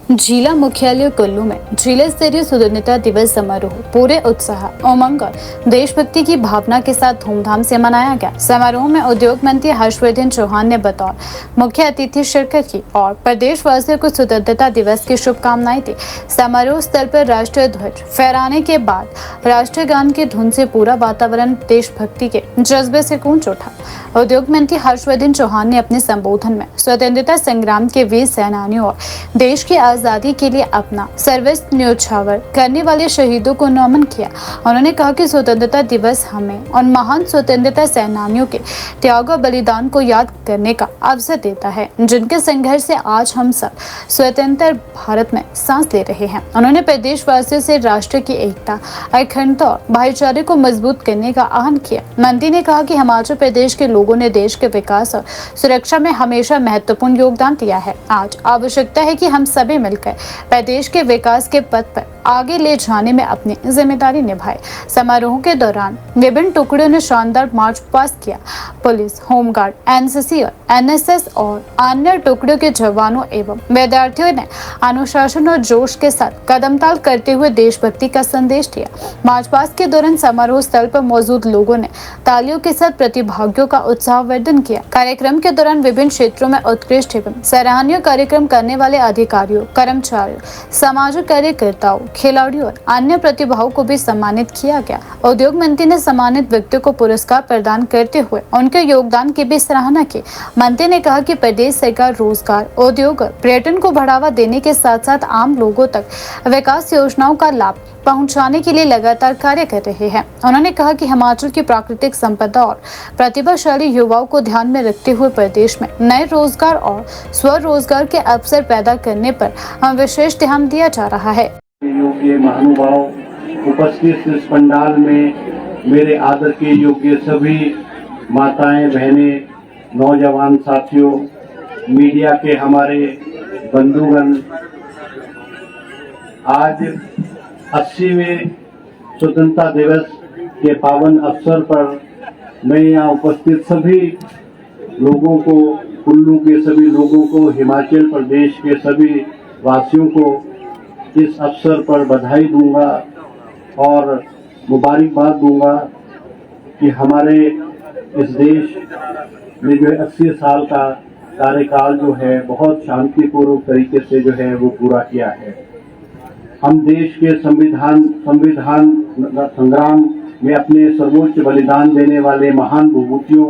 जिला मुख्यालय कुल्लू में जिला स्तरीय स्वतंत्रता दिवस समारोह पूरे उत्साह, उमंग और देशभक्ति की भावना के साथ धूमधाम से मनाया गया। समारोह में उद्योग मंत्री हर्षवर्धन चौहान ने बतौर मुख्य अतिथि शिरकत की और प्रदेशवासियों को स्वतंत्रता दिवस की शुभकामनाएं दी। समारोह स्थल पर राष्ट्रीय ध्वज फहराने के बाद राष्ट्रीय गान की धुन से पूरा वातावरण देशभक्ति के जज्बे से गूंज उठा। उद्योग मंत्री हर्षवर्धन चौहान ने अपने संबोधन में स्वतंत्रता संग्राम के वीर सेनानियों और देश की आजादी के लिए अपना सर्वस्व न्योछावर करने वाले शहीदों को नमन किया। उन्होंने कहा कि स्वतंत्रता दिवस हमें उन महान स्वतंत्रता सेनानियों के त्याग और बलिदान को याद करने का अवसर देता है, जिनके संघर्ष से आज हम सब स्वतंत्र भारत में सांस ले रहे हैं। उन्होंने प्रदेशवासियों से राष्ट्र की एकता, अखंडता और भाईचारे को मजबूत करने का आह्वान किया। मंत्री ने कहा कि हिमाचल प्रदेश के लोगों ने देश के विकास और सुरक्षा में हमेशा महत्वपूर्ण योगदान दिया है। आज आवश्यकता है कि हम सभी मिलकर प्रदेश के विकास के पथ पर आगे ले जाने में अपनी जिम्मेदारी निभाए। समारोह के दौरान विभिन्न टुकड़ियों ने शानदार मार्च पास्ट किया। पुलिस, होमगार्ड, एनसीसी और एनएसएस और अन्य टुकड़ियों के जवानों एवं विद्यार्थियों ने अनुशासन और जोश के साथ कदमताल करते हुए देशभक्ति का संदेश दिया। मार्च पास्ट के दौरान समारोह स्थल पर मौजूद लोगों ने तालियों के साथ प्रतिभागियों का उत्साहवर्धन किया। कार्यक्रम के दौरान विभिन्न क्षेत्रों में उत्कृष्ट एवं सराहनीय कार्यक्रम करने वाले अधिकारियों, कर्मचारियों, सामाजिक कार्यकर्ताओं, खिलाड़ियों और अन्य प्रतिभाओं को भी सम्मानित किया गया। उद्योग मंत्री ने सम्मानित व्यक्तियों को पुरस्कार प्रदान करते हुए उनके योगदान की भी सराहना की। मंत्री ने कहा कि प्रदेश सरकार रोजगार, उद्योग और पर्यटन को बढ़ावा देने के साथ साथ आम लोगों तक विकास योजनाओं का लाभ पहुंचाने के लिए लगातार कार्य कर रहे हैं। उन्होंने कहा कि हिमाचल की प्राकृतिक संपदा और प्रतिभाशाली युवाओं को ध्यान में रखते हुए प्रदेश में नए रोजगार और स्वरोजगार के अवसर पैदा करने पर विशेष ध्यान दिया जा रहा है। योग्य महानुभाव उपस्थित इस पंडाल में मेरे आदर के योग्य सभी माताएं, बहनें, नौजवान साथियों, मीडिया के हमारे बंधुगण, आज 80वें स्वतंत्रता दिवस के पावन अवसर पर मैं यहाँ उपस्थित सभी लोगों को, कुल्लू के सभी लोगों को, हिमाचल प्रदेश के सभी वासियों को इस अवसर पर बधाई दूंगा और मुबारकबाद दूंगा कि हमारे इस देश में जो 80 साल का कार्यकाल जो है बहुत शांतिपूर्वक तरीके से जो है वो पूरा किया है। हम देश के संविधान संग्राम में अपने सर्वोच्च बलिदान देने वाले महान विभूतियों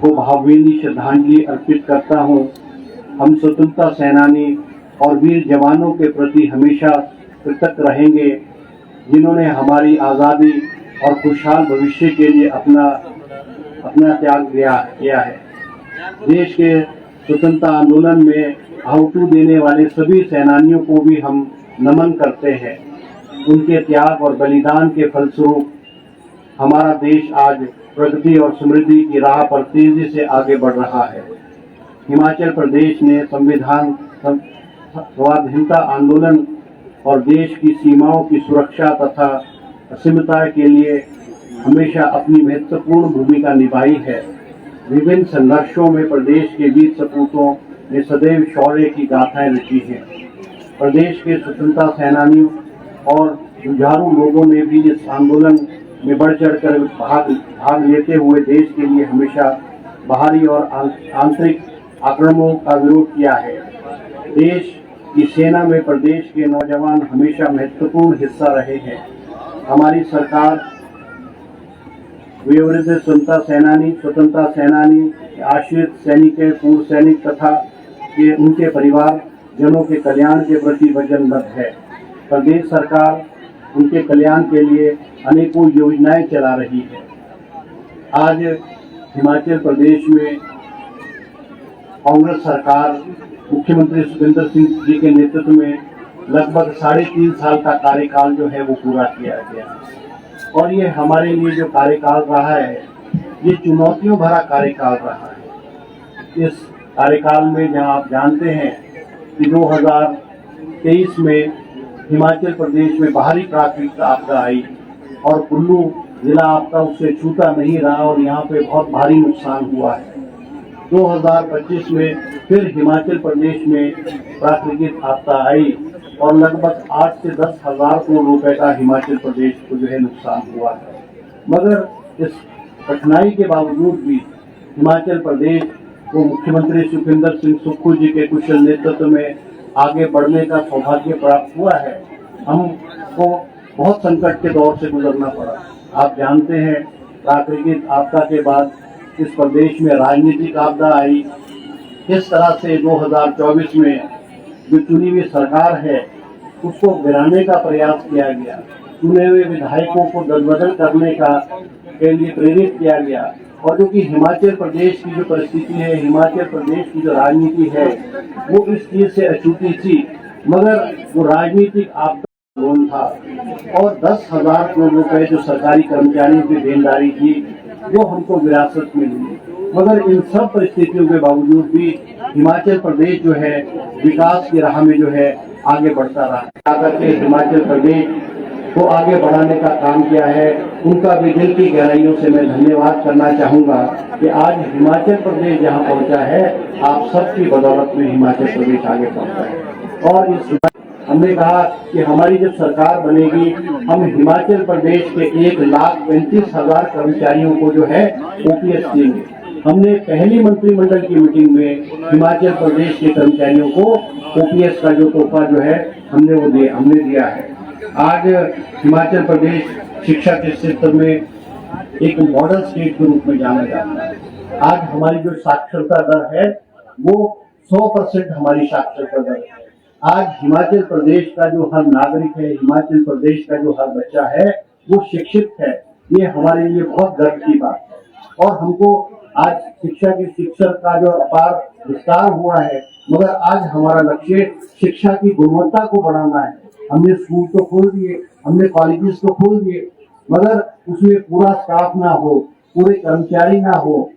को भावभीनी श्रद्धांजलि अर्पित करता हूँ। हम स्वतंत्रता सेनानी और वीर जवानों के प्रति हमेशा कृतज्ञ रहेंगे, जिन्होंने हमारी आज़ादी और खुशहाल भविष्य के लिए अपना त्याग किया है। देश के स्वतंत्रता आंदोलन में आहुति देने वाले सभी सेनानियों को भी हम नमन करते हैं। उनके त्याग और बलिदान के फलस्वरूप हमारा देश आज प्रगति और समृद्धि की राह पर तेजी से आगे बढ़ रहा है। हिमाचल प्रदेश ने संविधान, स्वाधीनता आंदोलन और देश की सीमाओं की सुरक्षा तथा असीमता के लिए हमेशा अपनी महत्वपूर्ण भूमिका निभाई है। विभिन्न संघर्षों में प्रदेश के वीर सपूतों ने सदैव शौर्य की गाथाएं रची हैं। प्रदेश के स्वतंत्रता सेनानियों और जुझारू लोगों ने भी इस आंदोलन में बढ़ चढ़कर भाग लेते हुए देश के लिए हमेशा बाहरी और आंतरिक आक्रमणों का विरोध किया है। देश की सेना में प्रदेश के नौजवान हमेशा महत्वपूर्ण हिस्सा रहे हैं। हमारी सरकार वीरवृद्ध स्वतंत्रता सेनानी, आश्रित सैनिक, पूर्व सैनिक तथा उनके परिवार जनों के कल्याण के प्रति वचनबद्ध है। प्रदेश सरकार उनके कल्याण के लिए अनेकों योजनाएं चला रही है। आज हिमाचल प्रदेश में कांग्रेस सरकार मुख्यमंत्री सुखविंदर सिंह जी के नेतृत्व में लगभग 3.5 साल का कार्यकाल जो है वो पूरा किया गया और ये हमारे लिए जो कार्यकाल रहा है ये चुनौतियों भरा कार्यकाल रहा है। इस कार्यकाल में जहां आप जानते हैं कि 2023 में हिमाचल प्रदेश में बाहरी प्राकृतिक आपदा आई और कुल्लू जिला आपदा उससे छूटा नहीं रहा और यहाँ पे बहुत भारी नुकसान हुआ है। 2025 में फिर हिमाचल प्रदेश में प्राकृतिक आपदा आई और लगभग 8 से 10 हजार करोड़ रुपए का हिमाचल प्रदेश को जो है नुकसान हुआ है। मगर इस कठिनाई के बावजूद भी हिमाचल प्रदेश को मुख्यमंत्री सुखविंदर सिंह सुक्खू जी के कुशल नेतृत्व में आगे बढ़ने का सौभाग्य प्राप्त हुआ है। हमको बहुत संकट के दौर से गुजरना पड़ा। आप जानते हैं, प्राकृतिक आपदा के बाद इस प्रदेश में राजनीतिक आपदा आई। इस तरह से 2024 में जो चुनी हुई सरकार है उसको गिराने का प्रयास किया गया। चुने हुए विधायकों को दलबदल करने के लिए प्रेरित किया गया। और जो कि हिमाचल प्रदेश की जो परिस्थिति है, हिमाचल प्रदेश की जो राजनीति है, वो इस चीज से अछूती थी। मगर वो राजनीतिक आपदा लोन था और 10,000 करोड़ रुपए जो सरकारी कर्मचारियों की देनदारी थी वो हमको विरासत में मिली। मगर इन सब परिस्थितियों के बावजूद भी हिमाचल प्रदेश जो है विकास की राह में जो है आगे बढ़ता रहा। आकर के हिमाचल प्रदेश को आगे बढ़ाने का काम किया है, उनका भी दिल की गहराइयों से मैं धन्यवाद करना चाहूँगा कि आज हिमाचल प्रदेश जहाँ पहुँचा है, आप सबकी बदौलत में हिमाचल प्रदेश आगे पहुँचा है। और इस हमने कहा कि हमारी जब सरकार बनेगी, हम हिमाचल प्रदेश के 1,35,000 कर्मचारियों को जो है ओपीएस देंगे। हमने पहली मंत्रिमंडल की मीटिंग में हिमाचल प्रदेश के कर्मचारियों को ओपीएस का जो तोहफा जो है हमने दिया है। आज हिमाचल प्रदेश शिक्षा के क्षेत्र में एक मॉडल स्टेट के रूप में जाना जाता है। आज हमारी जो साक्षरता दर है वो 100% हमारी साक्षरता दर है। आज हिमाचल प्रदेश का जो हर नागरिक है, हिमाचल प्रदेश का जो हर बच्चा है वो शिक्षित है। ये हमारे लिए बहुत गर्व की बात है। और हमको आज शिक्षा के शिक्षक का जो अपार विस्तार हुआ है, मगर आज हमारा लक्ष्य शिक्षा की गुणवत्ता को बढ़ाना है। हमने स्कूल तो खोल दिए, हमने कॉलेजेस तो खोल दिए, मगर उसमें पूरा स्टाफ ना हो, पूरे कर्मचारी ना हो,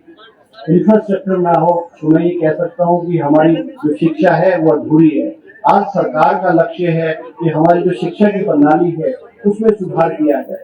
इंफ्रास्ट्रक्चर ना हो, तो मैं ये कह सकता हूँ कि हमारी जो शिक्षा है वो अधूरी है। आज सरकार का लक्ष्य है कि हमारी जो शिक्षा की प्रणाली है उसमें सुधार किया जाए।